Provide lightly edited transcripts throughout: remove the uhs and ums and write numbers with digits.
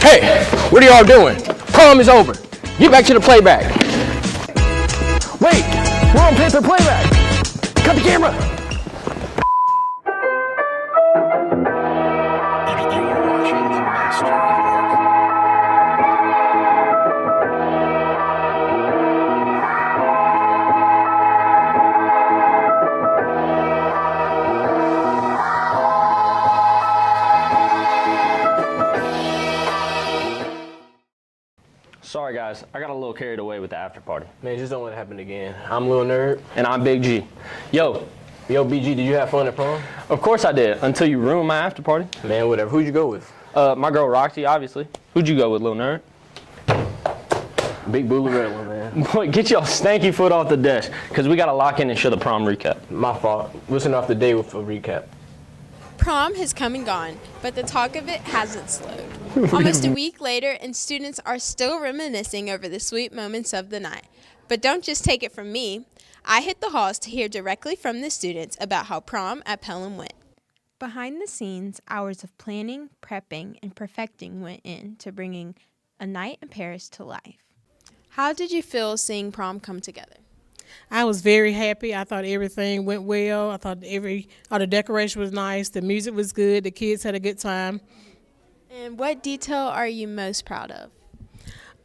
Hey, what are y'all doing? Prom is over. Get back to the playback. Wait, we're on Panther Playback. Cut the camera. You are watching the Master of Work. Sorry guys, I got a little carried away with the after party. Man, just don't let it happen again. I'm Lil Nerd. And I'm Big G. Yo, BG, did you have fun at prom? of course I did, until you ruined my after party. Man, whatever. Who'd you go with? My girl Roxy, obviously. Who'd you go with, Lil Nerd? Big Booly Red one, man. Boy, get your stanky foot off the desk, because we got to lock in and show the prom recap. My fault. Listen off the day with a recap. Prom has come and gone, but the talk of it hasn't slowed. Almost a week later, and students are still reminiscing over the sweet moments of the night. But don't just take it from me. I hit the halls to hear directly from the students about how prom at Pelham went. Behind the scenes, hours of planning, prepping, and perfecting went into bringing a night in Paris to life. How did you feel seeing prom come together? I was very happy. I thought everything went well. I thought all the decoration was nice. The music was good. The kids had a good time. And what detail are you most proud of?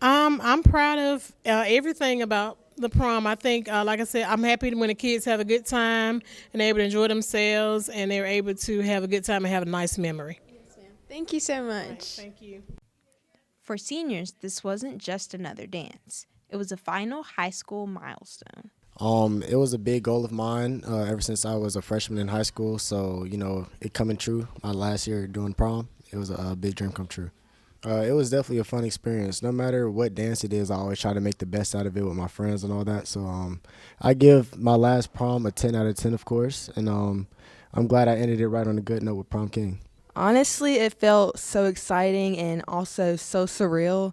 I'm proud of everything about the prom. I think, like I said, I'm happy when the kids have a good time and they're able to enjoy themselves and they're able to have a good time and have a nice memory. Yes, ma'am. Thank you so much. Right, thank you. For seniors, this wasn't just another dance. It was a final high school milestone. It was a big goal of mine ever since I was a freshman in high school. So, it coming true. My last year doing prom, it was a big dream come true. It was definitely a fun experience. No matter what dance it is, I always try to make the best out of it with my friends and all that. So I give my last prom a 10 out of 10, of course. And I'm glad I ended it right on a good note with Prom King. Honestly, it felt so exciting and also so surreal.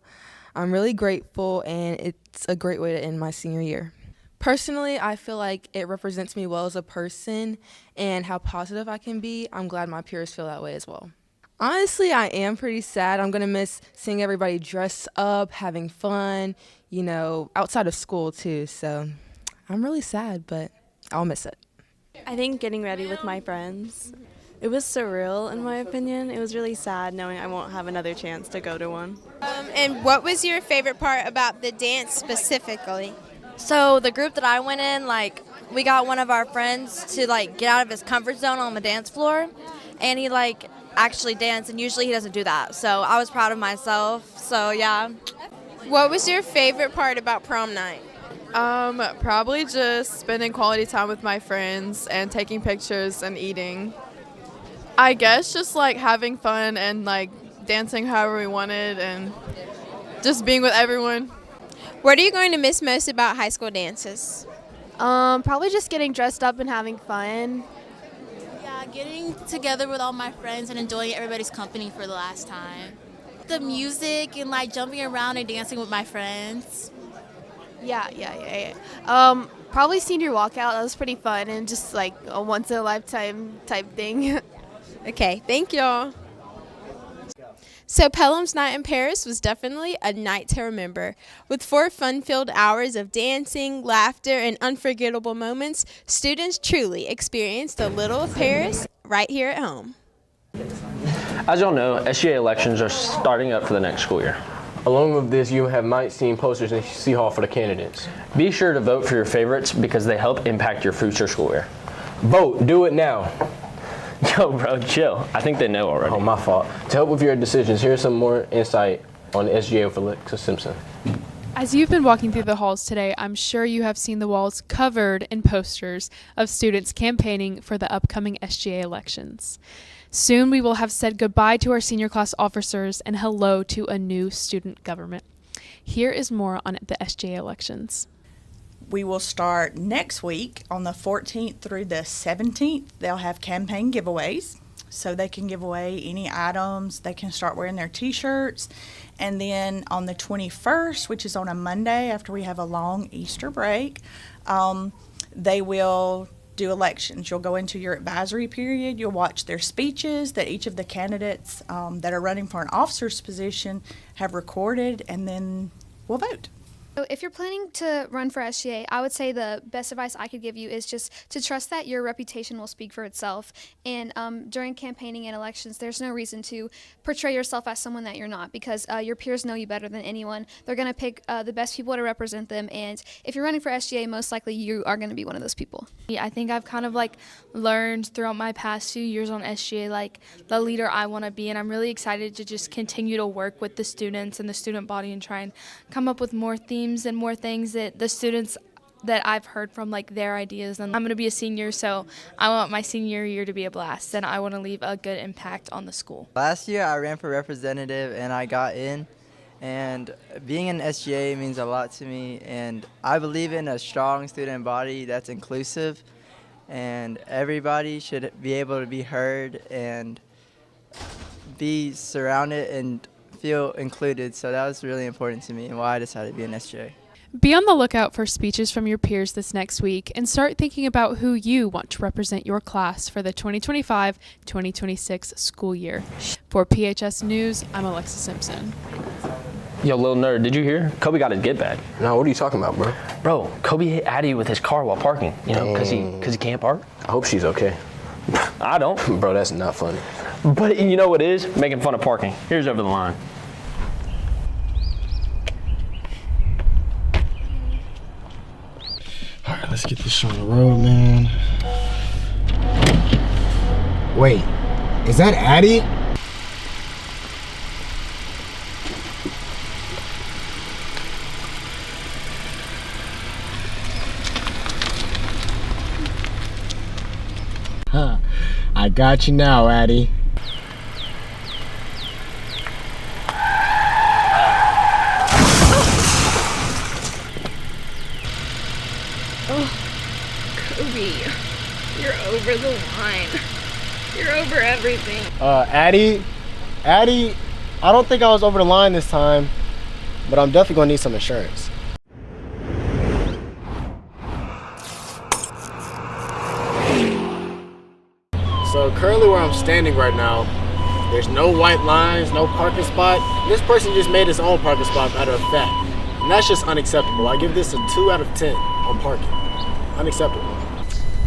I'm really grateful, and it's a great way to end my senior year. Personally, I feel like it represents me well as a person and how positive I can be. I'm glad my peers feel that way as well. Honestly, I am pretty sad. I'm going to miss seeing everybody dressed up, having fun, outside of school too. So I'm really sad, but I'll miss it. I think getting ready with my friends. It was surreal, in my opinion. It was really sad knowing I won't have another chance to go to one. And what was your favorite part about the dance specifically? So the group that I went in, we got one of our friends to, get out of his comfort zone on the dance floor, and he, actually danced, and usually he doesn't do that. So I was proud of myself, so yeah. What was your favorite part about prom night? Probably just spending quality time with my friends and taking pictures and eating. I guess just having fun and dancing however we wanted and just being with everyone. What are you going to miss most about high school dances? Probably just getting dressed up and having fun. Yeah, getting together with all my friends and enjoying everybody's company for the last time. The music and jumping around and dancing with my friends. Yeah. Probably senior walkout. That was pretty fun and just a once in a lifetime type thing. Okay, thank y'all. So Pelham's night in Paris was definitely a night to remember. With 4 fun-filled hours of dancing, laughter, and unforgettable moments, students truly experienced a little of Paris right here at home. As y'all know, SGA elections are starting up for the next school year. Along with this, you might see posters in City Hall for the candidates. Be sure to vote for your favorites because they help impact your future school year. Vote. Do it now. Yo, bro, chill. I think they know already. Oh, my fault. To help with your decisions, here's some more insight on the SGA with Alexa Simpson. As you've been walking through the halls today, I'm sure you have seen the walls covered in posters of students campaigning for the upcoming SGA elections. Soon we will have said goodbye to our senior class officers and hello to a new student government. Here is more on the SGA elections. We will start next week on the 14th through the 17th. They'll have campaign giveaways, so they can give away any items. They can start wearing their T-shirts. And then on the 21st, which is on a Monday after we have a long Easter break, they will do elections. You'll go into your advisory period. You'll watch their speeches that each of the candidates that are running for an officer's position have recorded, and then we'll vote. So if you're planning to run for SGA, I would say the best advice I could give you is just to trust that your reputation will speak for itself. And during campaigning and elections, there's no reason to portray yourself as someone that you're not, because your peers know you better than anyone. They're going to pick the best people to represent them. And if you're running for SGA, most likely you are going to be one of those people. I think I've kind of learned throughout my past few years on SGA the leader I want to be, and I'm really excited to just continue to work with the students and the student body and try and come up with more themes and more things that the students that I've heard from, their ideas. And I'm going to be a senior, so I want my senior year to be a blast, and I want to leave a good impact on the school. Last year I ran for representative and I got in, and being in SGA means a lot to me, and I believe in a strong student body that's inclusive, and everybody should be able to be heard and be surrounded and feel included. So that was really important to me and why I decided to be in SGA. Be on the lookout for speeches from your peers this next week and start thinking about who you want to represent your class for the 2025-2026 school year. For PHS News, I'm Alexa Simpson. Yo, little nerd, did you hear? Kobe got his get back. No, what are you talking about, bro? Bro, Kobe hit Addie with his car while parking, because he can't park. I hope she's okay. I don't. Bro, that's not funny. But you know what it is? Making fun of parking. Here's over the line. All right, let's get this on the road, man. Wait, is that Addie? Huh, I got you now, Addie. Kobe, you're over the line. You're over everything. Addie, I don't think I was over the line this time, but I'm definitely gonna need some insurance. So currently where I'm standing right now, there's no white lines, no parking spot. This person just made his own parking spot out of fact. And that's just unacceptable. I give this a 2 out of 10 on parking. Unacceptable.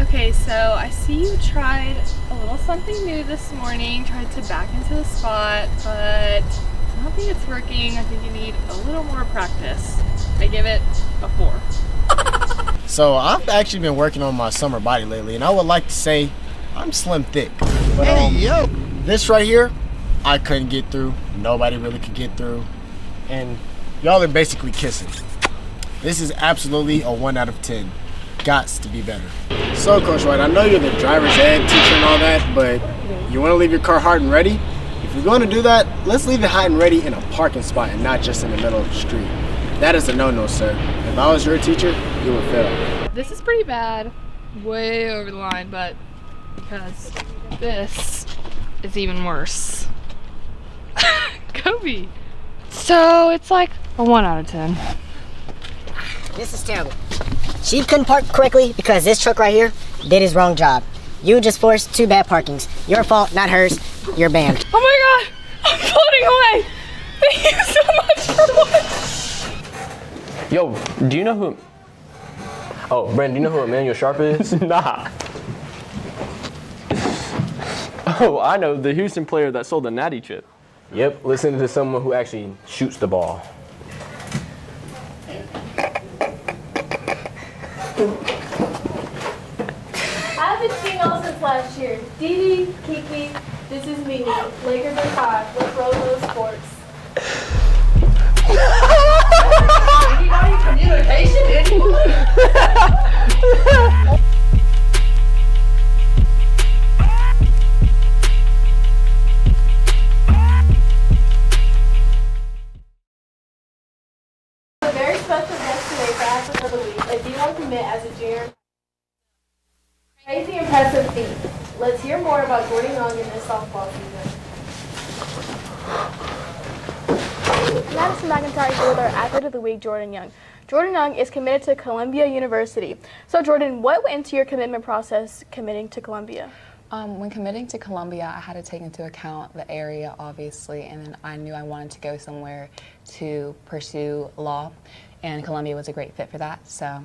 Okay, so I see you tried a little something new this morning, tried to back into the spot, but I don't think it's working. I think you need a little more practice. I give it a 4. So I've actually been working on my summer body lately, and I would like to say I'm slim thick. But this right here, I couldn't get through. Nobody really could get through. And y'all are basically kissing. This is absolutely a 1 out of 10. Gots to be better. So Coach White, I know you're the driver's ed teacher and all that, but you want to leave your car hot and ready? If you're going to do that, let's leave it hot and ready in a parking spot and not just in the middle of the street. That is a no-no, sir. If I was your teacher, you would fail. This is pretty bad. Way over the line, but because this is even worse. Kobe. So it's like a 1 out of 10. This is terrible. She couldn't park correctly because this truck right here did his wrong job. You just forced 2 bad parkings. Your fault, not hers. You're banned. Oh my god! I'm floating away! Thank you so much for watching! Yo, do you know who... Oh, Brandon, do you know who Emmanuel Sharp is? Nah. Oh, I know, the Houston player that sold the natty chip. Yep, listen to someone who actually shoots the ball. I haven't seen y'all since last year. Dee, Kiki, this is Mimi. Lakers are 5. Let's roll those sports. Anybody communication? Anyone? A very special guest today for Athlete of the Week, a D1 commit as a junior. Crazy impressive feat. Let's hear more about Jordan Young in this softball season. Madison McIntyre is with our Athlete of the Week, Jordan Young. Jordan Young is committed to Columbia University. So Jordan, what went into your commitment process committing to Columbia? When committing to Columbia, I had to take into account the area, obviously, and then I knew I wanted to go somewhere to pursue law, and Columbia was a great fit for that, so.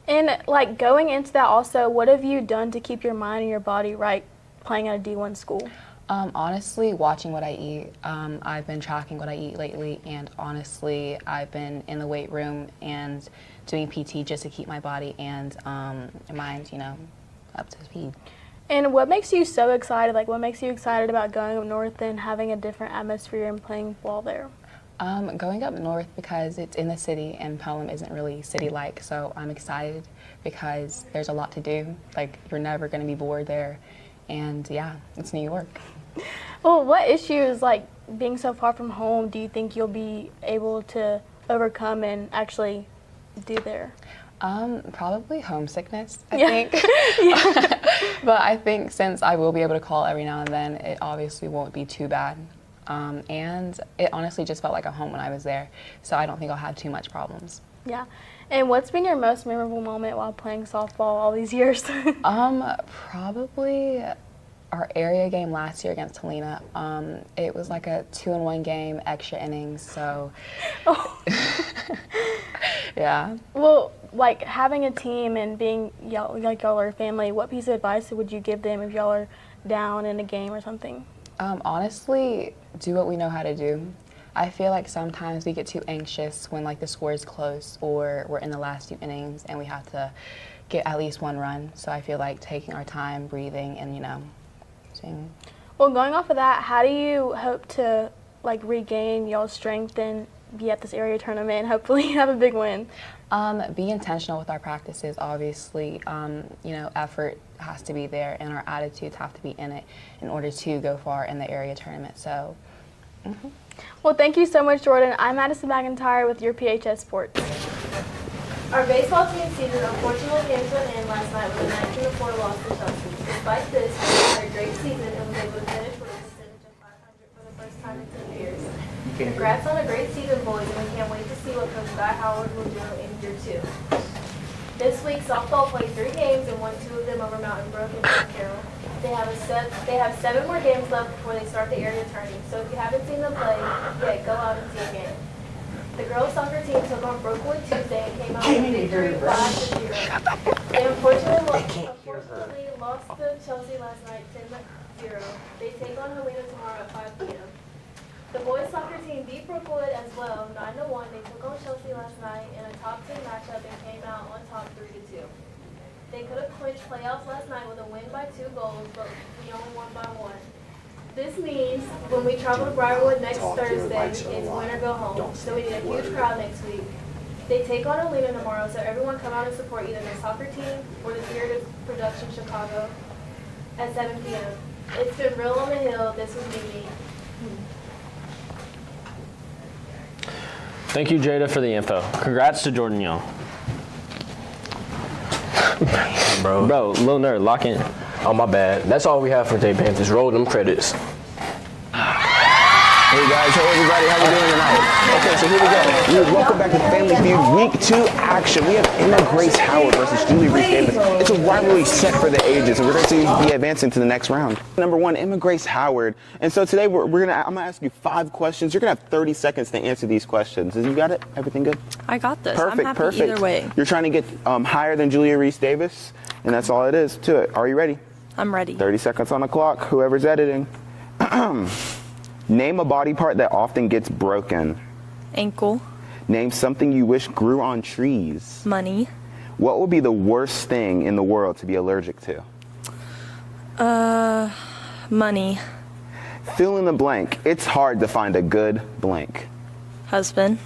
And like going into that also, what have you done to keep your mind and your body right playing at a D1 school? Honestly, watching what I eat. I've been tracking what I eat lately, and honestly, I've been in the weight room and doing PT just to keep my body and mind, up to speed. And what makes you so excited? Like, what makes you excited about going up north and having a different atmosphere and playing ball there? Going up north because it's in the city, and Pelham isn't really city-like, so I'm excited because there's a lot to do. Like, you're never going to be bored there, and yeah, it's New York. Well, what issues, like being so far from home, do you think you'll be able to overcome and actually do there? Probably homesickness, I think. But I think since I will be able to call every now and then, it obviously won't be too bad. And it honestly just felt like a home when I was there, so I don't think I'll have too much problems. Yeah. And what's been your most memorable moment while playing softball all these years? Probably our area game last year against Helena. It was like a 2-in-1 game, extra innings, so yeah. Well, like having a team and being y'all are a family, what piece of advice would you give them if y'all are down in a game or something? Honestly, do what we know how to do. I feel like sometimes we get too anxious when like the score is close or we're in the last few innings and we have to get at least one run. So I feel like taking our time, breathing, and seeing. Well, going off of that, how do you hope to like regain y'all's strength and be at this area tournament and hopefully have a big win? Be intentional with our practices, obviously. Effort has to be there and our attitudes have to be in it in order to go far in the area tournament. So, Well, thank you so much, Jordan. I'm Madison McIntyre with your PHS Sports. Our baseball team season unfortunately came to an end last night with a 19-4 loss to Chelsea. Despite this, we had a great season and was able to finish with a percentage of 500 for the first time in 10 years. Congrats on a great season, boys, and we can't wait to see what Coach Guy Howard will do in year 2. This week, softball played 3 games and won 2 of them over Mountain Brook and St. Carroll. They have 7 more games left before they start the area tourney, so if you haven't seen them play yet, go out and see a game. The girls' soccer team took on Brookwood Tuesday and came out with a victory 5-0. They unfortunately lost to Chelsea last night 10-0. They take on Helena tomorrow at 5 p.m. The boys' soccer team beat Brookwood as well, 9-1. They took on Chelsea last night in a top 10 matchup and came out on top 3-2. They could have clinched playoffs last night with a win by 2 goals, but we only won by 1. This means when we travel to Briarwood next Thursday, it's win or go home, so we need a huge crowd next week. They take on Helena tomorrow, so everyone come out and support either the soccer team or the Theater Production Chicago at 7 p.m. It's been real on the hill. This was Mimi. Thank you, Jada, for the info. Congrats to Jordan Young. Bro, little nerd, lock in. Oh, my bad. That's all we have for today, Panthers. Roll them credits. Hey guys, hey everybody, how we doing tonight? Okay, so here we go. Welcome back to Family Feud Week 2 action. We have Emma Grace Howard versus Julie Reese Davis. It's a rivalry set for the ages, and we're going to be advancing to the next round. Number 1, Emma Grace Howard. And so today I'm gonna ask you 5 questions. You're gonna have 30 seconds to answer these questions. You got it? Everything good? I got this. Perfect, I'm happy perfect. either way. You're trying to get higher than Julia Reese Davis, and that's all it is to it. Are you ready? I'm ready. 30 seconds on the clock. Whoever's editing. Name a body part that often gets broken. Ankle. Name something you wish grew on trees. Money. What would be the worst thing in the world to be allergic to? Money. Fill in the blank. It's hard to find a good blank. Husband.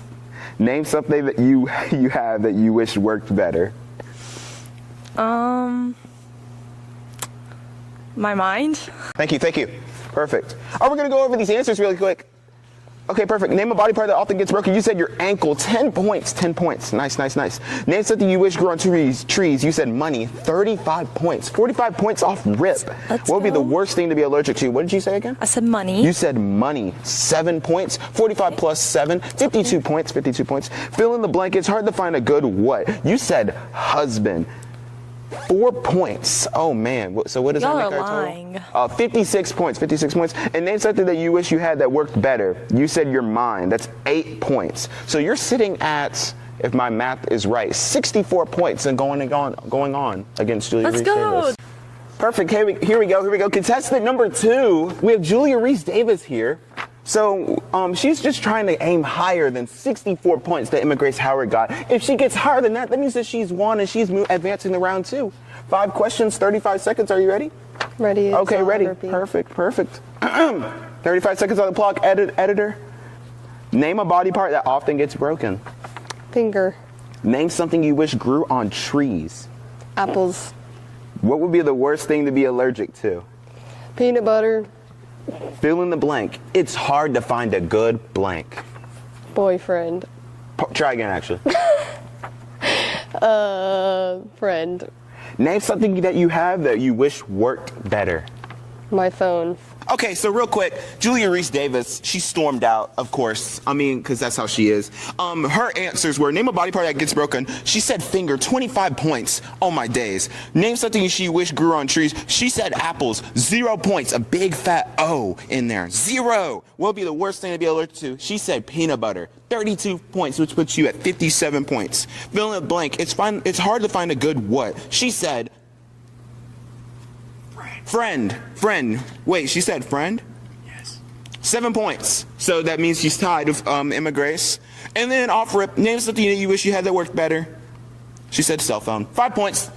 Name something that you have that you wish worked better. My mind. Thank you. Perfect. We're going to go over these answers really quick. Okay, perfect. Name a body part that often gets broken. You said your ankle. 10 points. 10 points. Nice, nice, nice. Name something you wish grew on trees. You said money. 35 points. 45 points off rip. What would be the worst thing to be allergic to? What did you say again? I said money. You said money. 7 points. 45 plus 7. 52 points. 52 points. Fill in the blank. It's hard to find a good what? You said husband. 4 points. Oh man. So what does Y'all that make are our lying. total? 56 points. 56 points. And name something that you wish you had that worked better. You said your mind. That's 8 points. So you're sitting at, if my math is right, 64 points and going on against Julia Reese Davis. Perfect. Here we go. Contestant number 2. We have Julia Reese Davis here. So she's just trying to aim higher than 64 points that Emma Grace Howard got. If she gets higher than that, that means that she's won and she's advancing to round 2. 5 questions, 35 seconds. Are you ready? Ready. Okay, ready. Perfect. 35 seconds on the clock. Editor. Name a body part that often gets broken. Finger. Name something you wish grew on trees. Apples. What would be the worst thing to be allergic to? Peanut butter. Fill in the blank. It's hard to find a good blank. Boyfriend. Try again, actually. Friend. Name something that you have that you wish worked better. My phone. Okay, so real quick, Julia Reese Davis, she stormed out, of course. I mean, because that's how she is. Her answers were, name a body part that gets broken. She said finger, 25 points. Oh my days. Name something she wished grew on trees. She said apples, 0 points. A big fat O in there, 0. What would be the worst thing to be allergic to? She said peanut butter, 32 points, which puts you at 57 points. Fill in the blank. It's hard to find a good what. She said Friend. Wait, she said friend? Yes. 7 points. So that means she's tied with Emma Grace. And then off rip, name something that you wish you had that worked better. She said cell phone. 5 points.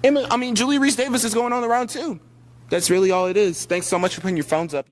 Julia Reese Davis is going on the round 2. That's really all it is. Thanks so much for putting your phones up.